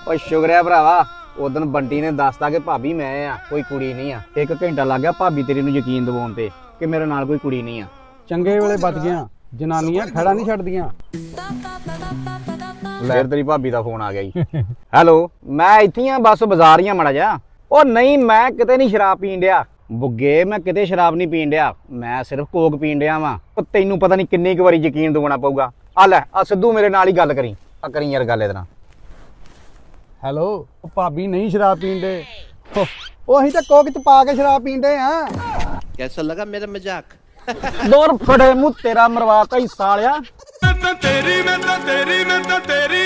ਓ ਸ਼ੁਕਰਿਆ ਭਰਾਵਾ ਉਦੋਂ ਬੰਟੀ ਨੇ ਦੱਸਤਾ ਕਿ ਭਾਬੀ ਮੈਂ ਆ ਕੋਈ ਕੁੜੀ ਨਹੀਂ ਆ। 1 ਘੰਟਾ ਲੱਗ ਗਿਆ ਭਾਬੀ ਤੇਰੀ ਨੂੰ ਯਕੀਨ ਦਿਵਾਉਣ ਤੇ ਕਿ ਮੇਰੇ ਨਾਲ ਕੋਈ ਕੁੜੀ ਨਹੀਂ ਆ। ਚੰਗੇ ਵੇਲੇ ਬਚ ਗਿਆ, ਜਨਾਨੀਆਂ ਖੜਾ ਨਹੀਂ ਛੱਡਦੀਆਂ। ਫਿਰ ਤੇਰੀ ਭਾਬੀ ਦਾ ਫੋਨ ਆ ਗਿਆ ਜੀ। ਹੈਲੋ, ਮੈਂ ਇੱਥੇ ਆ ਬਸ ਬਾਜ਼ਾਰ ਹੀ ਆ ਮੜਾ ਜਾ। ਉਹ ਨਹੀਂ ਮੈਂ ਕਿਤੇ ਨਹੀਂ ਸ਼ਰਾਬ ਪੀਣ ਡਿਆ ਬੁੱਗੇ, ਮੈਂ ਕਿਤੇ ਸ਼ਰਾਬ ਨਹੀਂ ਪੀਣ ਡਿਆ, ਮੈਂ ਸਿਰਫ ਕੋਕ ਪੀਣ ਡਿਆ ਵਾਂ। ਉਹ ਤੈਨੂੰ ਪਤਾ ਨਹੀਂ ਕਿੰਨੀ ਕੁ ਵਾਰੀ ਯਕੀਨ ਦਿਵਾਉਣਾ ਪਊਗਾ। ਆ ਲੈ ਆ ਸਿੱਧੂ ਮੇਰੇ ਨਾਲ ਹੀ ਗੱਲ ਕਰੀ, ਆ ਕਰੀ ਯਾਰ ਗੱਲ ਇਹਦੇ ਨਾਲ। ਹੈਲੋ, ਉਹ ਭਾਬੀ ਨਹੀਂ ਸ਼ਰਾਬ ਪੀਂਦੇ, ਉਹ ਅਸੀਂ ਤਾਂ ਕੋਕ ਚ ਪਾ ਕੇ ਸ਼ਰਾਬ ਪੀਂਦੇ ਆ। कैसा लगा मेरा मजाक? ਦੌਰ ਫੜੇ ਮੂੰਹ ਤੇਰਾ ਮਰਵਾਤਾ ਹੀ ਸਾਲਿਆ। मैं तो तेरी